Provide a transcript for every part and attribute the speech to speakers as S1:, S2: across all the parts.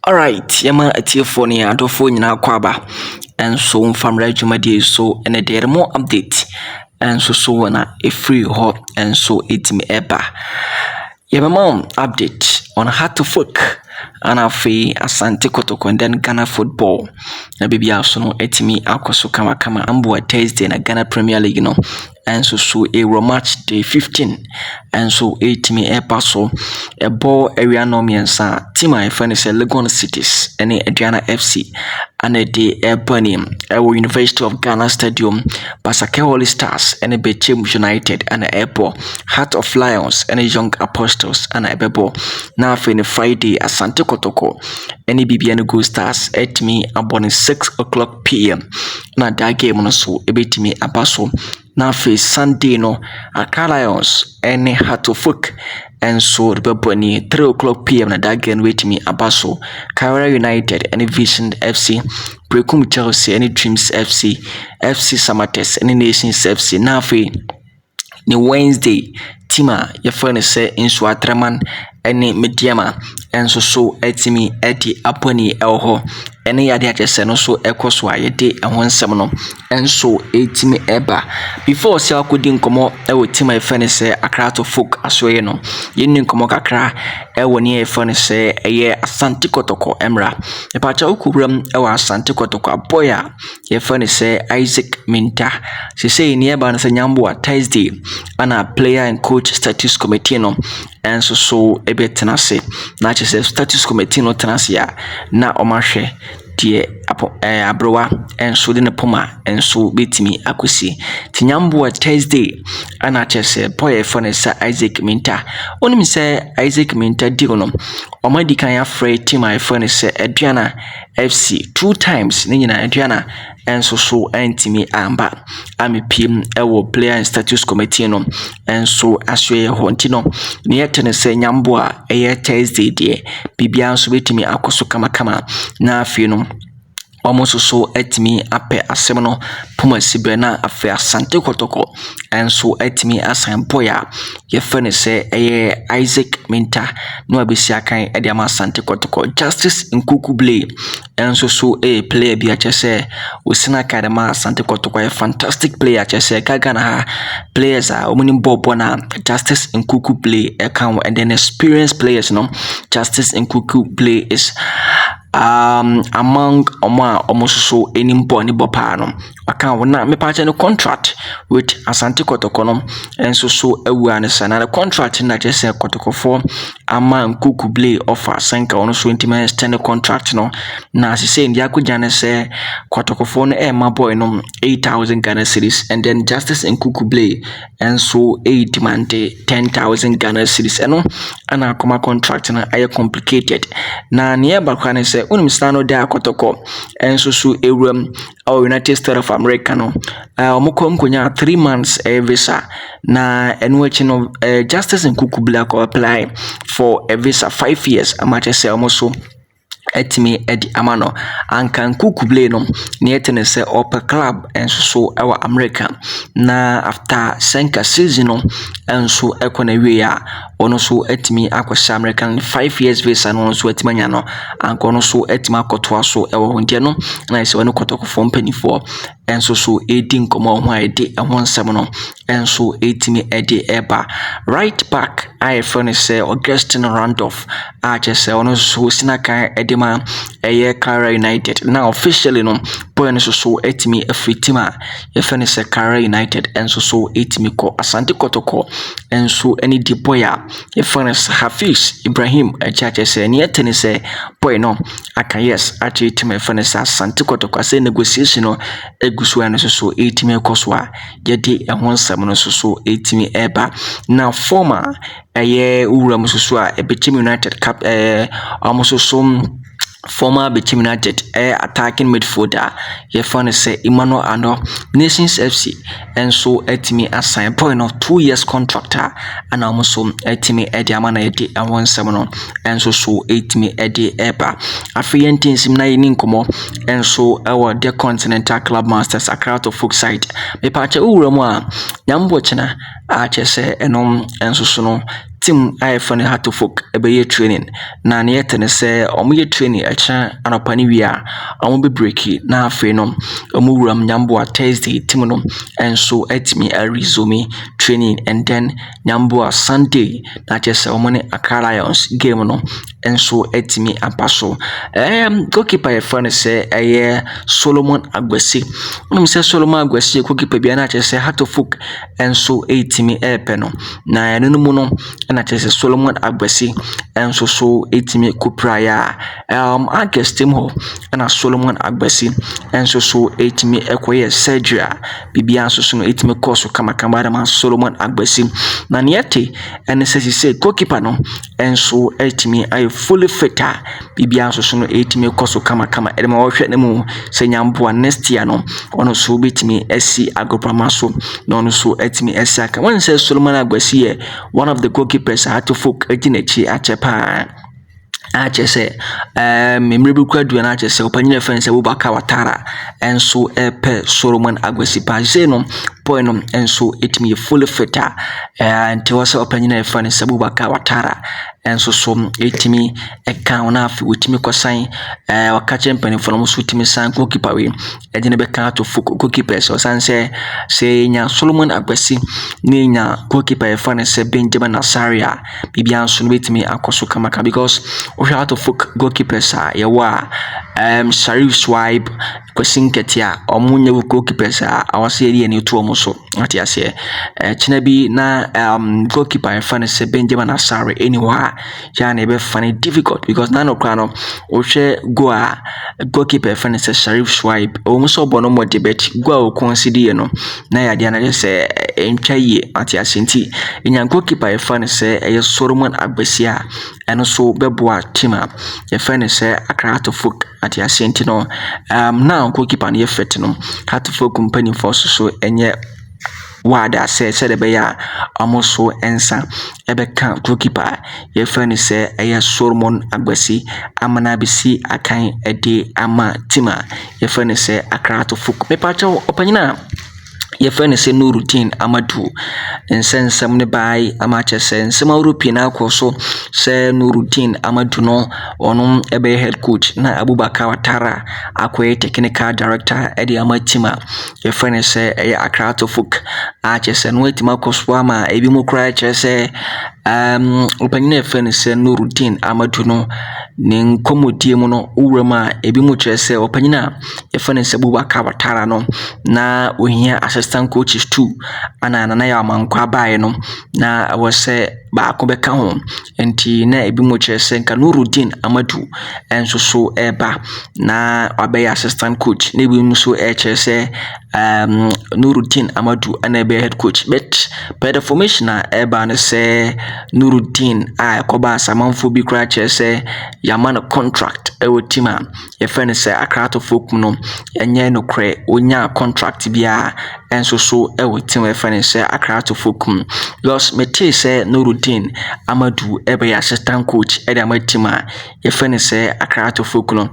S1: Alright, yama atiefo ne adofo nyina kwaba. Enso mfamra adwumade so ene there more update. Enso so na free ho enso etimi eba. Yabamam update on how to folk anafe Asante Kotoko and then Ghana football. Na bibi aso no etimi akoso kama ambo Thursday na Ghana Premier League no. And so a match day 15 and so 8 eba so a ball area no miensa team I find is Legon Cities any Adriana FC and a day Ebony our University of Ghana Stadium Basake Holy Stars and a Bechem United and a airport Heart of Lions and a Young Apostles and a bebo now for Friday Asante Kotoko any BBN Go Stars at me about 6 o'clock p.m. na that game no so a bit me abaso na fe Sunday no Accra Lions any Heart of Folk and so the beboni 3 o'clock p.m. na that game wait me abaso Kawara United any Vision FC Prekum Chelsea any Dreams FC Samates any Nations FC na fe ni Wednesday tima your friend say inso atraman any mediama enso so etimi edi aponi elho ene yade agese no so ekoso ayede ehon nsem no enso etimi eba before say akodi nkomo ewo tima your friend say Accra to Folk asoye no yenni nkomo kakra ewo ne your friend say eye Asante Kotoko emra epacha okuram ewo Asante Kotoko aboya your friend say Isaac Minta say ne eba no say nyambo Thursday ana player and coach status committee no enso so ebetenase na chese status committee no tenase ya na omahwe die abrowa enso de ne poma enso betimi akosi tinyambo Thursday ana chese boy phone sa Isaac Minta onim se Isaac Minta digono omadi kan ya free team my phone se Adriana FC 2 times ne nyina Adriana enso so antimi amba amepim ewo player and status committee no enso aswe ho ntino ne yetene se nyambo a eye Thursday de bibia nso betimi akoso kama na afi no almost so etimi ape asem no puma sibre na afi Asante Kotoko enso etimi asan boya ye fene se eye Isaac Minta no abesi akan e de ama Asante Kotoko Justice Nkuku Blay enso so player bi achese osina kadema Asante Kotoko a fantastic player achese Ghana ha players a omunim bobo na Justice Nkuku Blay e kan and then experienced players no Justice Nkuku Blay is among almost so any boni bopano account na me part no contract with Asante Kotoko no and so awareness and the contract na just say Kotoko for Nkuku Blay offer sanka ono so 20 minutes tenure contract no na say ndi akujane say Kotoko for no my boy no 8,000 Ghana cedis and then Justice Nkuku Blay and so 8 month 10,000 Ghana cedis eno ana koma contract na ay complicated na nearby kan say unim stano da Kotoko enso so ewram our United States of America no omokom konya 3 months visa na enwechi no Justice Nkuku Blay ko apply for a visa 5 years amache say almost etimi edi amano anka Nkuku Blay no ne etene se upper club enso so our America na after senka season no enso ekona wie a ono so etimi akwasha American 5 years visa no so etimi nya no anka ono so etimi akotoa so ewo honde no na ise woni Kotoko for mpanyfo enso so edi nkomo ho edi ehon nsem no enso etimi edi eba right back I phone say Augustine Randolph achese ono so sinakan edema eye Kara United now officially no boy no so etimi afitima ye phone say Kara United enso so etimi ko Asante Kotoko enso any di boya ye phone say Hafiz Ibrahim achese ne etene say boy no aka yes achi etimi phone say Asante Kotoko say negotiation no egusu eno so etimi ekoswa ye di ehon sam no so etimi eba now former aye uram so a Bechem United cap almost so former Bechem United attacking midfielder ye found say Emmanuel Ano Nations FC and so etimi assign point of 2 years contractor and almost so etimi edi amana edi and 17 and so etimi edi eba afiyentin sim na yini nkomo and so our the Continental Club Masters Accra to Folk side me pacha uram a nyambo chena a chese enom enso so no team ifo Heart of Oak ebe training na ne yete ne se omo ye training echa anopa ne wi a omo be breaki na afi no omo wuram Nyamboa Thursday team no enso etimi a resume training and then Nyamboa Sunday na chese omo ne Accra Lions game no enso etimi apaso goalkeeper ye fa ne se Solomon Agbesi onum se Solomon Agbesi goalkeeper bia na chese Heart of Oak enso etimi epe no na eno mu no na chese Solomon Agbesi enso so etimi kupra ya August team ho na Solomon Agbesi enso so etimi ekoye surgery bibia enso so no etimi course kama da ma Solomon Agbesi na niete ene se goalkeeper no enso etimi ay fully fit bibia enso so no etimi course kama edema wo hwe ne mu se Nyamboa next year no ono so betimi esi agopama so na ono so etimi esi aka when say Solomon Agbesi one of the goalkeepers Heart of Oak ejinachi achepa achese memrebu kwadu na achese opanyina fense Abubakar Watara enso epe Solomon Agbesi pa no point no enso etimi fully fit nti wose opanyina fense Abubakar Watara enso so etimi eka na afi wetimi kosan wakache mpanifo no so etimi san goalkeeper we ejine be ka to Oak goalkeepers so san se nya Solomon Agbesi ni nya goalkeeper fense Benjamin Nasaria bibia so no betimi akoso kamaka because Heart of Oak goalkeepers yewa Sharif Swipe Kwesinketia omunye goalkeepers awase eri eni to omo so ati ase chinabi na goalkeeper fan se Benjamin Asare anywhere ya na be fan difficult because na no kra no o hwe goalkeeper fan se Sharif Swipe o muso bono mo debate go a consider no na ya dia na se entwaye ati ase nti enya goalkeeper fan se Solomon Agbesi eno so beboa tima ye fan se Heart of Oak ati ase nti no now goalkeeper no ye fit no Heart of Oak company force so enye wada se de be ya amoso ensa ebeka goalkeeper ye fan se Solomon Agbesi amana bisi akan ede ama tima ye fan se Heart of Oak me pacha opanyina ye friend say Nuruddin Amadu nsensem ne bai amache se nsema European akoso se Nuruddin Amadu no ono ebe head coach na Abubakar Watara akoye technical director edi amatima ye friend say Heart of Oak ache se no etima koso ama ebi mu kra che se opanyina ye friend say Nuruddin Amadu no ne nkomodie mu no urama ebi mu che se opanyina ye friend say Abubakar Watara no na ohia assistant coaches too ana na ya mankwa bae no na wose ba ko beka ho enti na ebi mo chese nka Nuruddin Amadu enso so eba na abe assistant coach na ebi mo so chese Nuruddin Amadu ana be head coach but by the formation na eba na se Nuruddin akoba samanfo bi kra chese yamana contract ewo tima ye friend say Heart of Oak no enye no kre onya contract bia enso so ewo tima ye friend say Heart of Oak because me tell say Nuruddin Amadu ebe assistant coach ede amatima ye friend say Heart of Oak no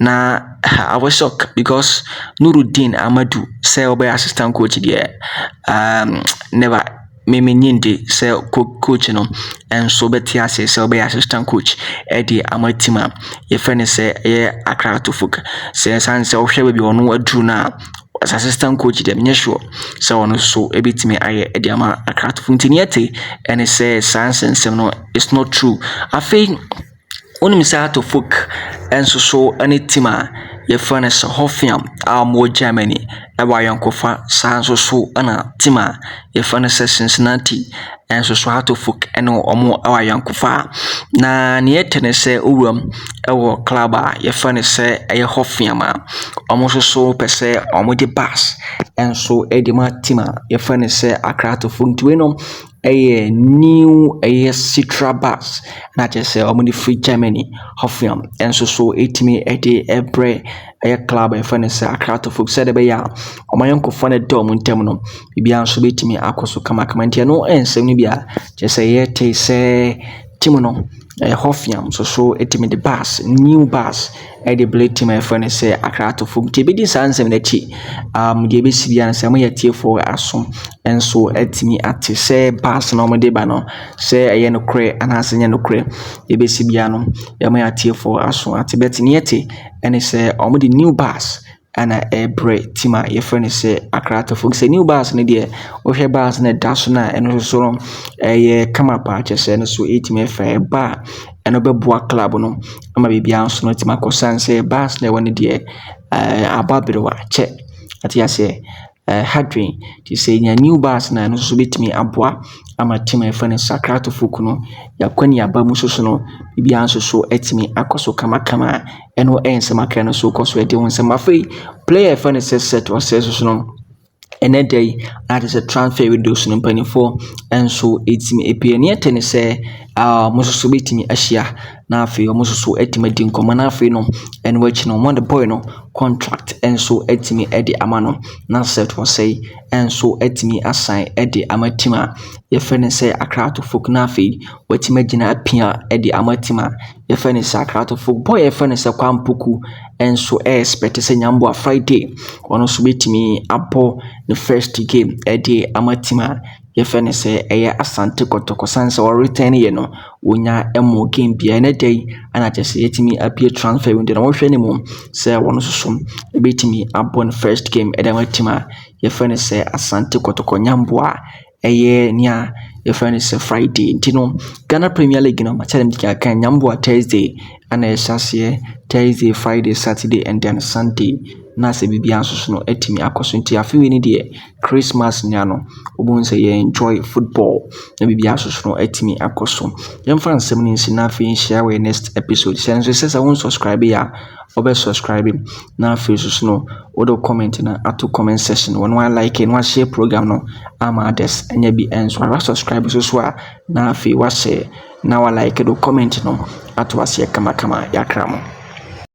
S1: na I was shocked because Nuruddin Amadu say obe assistant coach there never me nyinde say coach no enso betia say obe assistant coach ede amatima ye friend say Heart of Oak say san say ohwe bi ono aduru na as assistant coach dem nye sure so ono so ebitimi aye ede ama Heart of Oak ntiniete and say sansensem no it's not true afei onim say Heart of Oak enso so anitima ye furnace Hoffenheim mo Germany eba yankofa sanso so ana tima ye furnace Cincinnati enso so Heart of Oak eno omo awa yankofa na ne yetene se owuram ewo club ye furnace Hoffenheim omo so pese omo de bus enso edima tima ye furnace Heart of Oak ntweno new Citra bus na chese omuni free Germany Hoffenheim enso so etimi ede ebre club e fanese Heart of Oak said be ya omayenko fane dom ntem no bibia so betimi akoso kama ntia no ensem ni bia chese yete se timo no Hofiam so etimi the bus new bus the blade team friend say Accra to Fum ti be di sansem na chi de be sibia na say mo yatie for aso enso etimi ate say bus na mo de ba no say eye no kre anase nye no kre de be sibia no ya mo yatie for aso ate betini ete ene say omo the new bus ana ebre tima ye friend say Accra to Fum say new bus ne de o hwe bus na daso na eno so kama pa che say no so etimi fa ba eno beboa club no ama bibia nso no tima kosanse bas na woni de ababrewa che ati ase hadwin ti say nya new bus na no so betimi aboa ama tima e fane Sakrato Fuku no yakwani abamu so no bibia nso so etimi akoso kama eno ensema kan no so koso e de wonsema fei player fane set was so no ene day that is a transfer window so mpanifo enso etimi epie ten say mususu betimi ahia na afi mususu etimi di nkomo na afi no en wachi no one the boy no contract enso etimi edi amano na set was say enso etimi assign edi amatima ye fene say Accra to Folk na afi watima gina apia edi amatima ye fene say Accra to Folk boy ye fene say kwampuku enso expect say nyambo Friday ono so betimi apo the first game edi amatima ye fene say eye Asante Kotoko sanse or return ye no wonya emo game bia na day ana chese yetimi apie transfer window na wo hwe ne mum say wono sosom ebetimi apo the first game edi amatima ye fene say Asante Kotoko nyambo a eye nia ye fene say Friday ntino Ghana Premier League no machalem dika kan nyambo Thursday ana esase Thursday, Friday, Saturday and then Sunday na se bibia nso no etimi akoso nti afiwe ni de Christmas nya no obun se ye enjoy football na bibia nso no etimi akoso yemfa nsem ni nsi na afi share we next episode sense se won subscribe ya obe subscribe na afi nso no odo comment na ato comment section won one like and one share program no ama others enya bi enso wa subscribe so a na afi wa share na wa like do comment no ato wase kama yakramo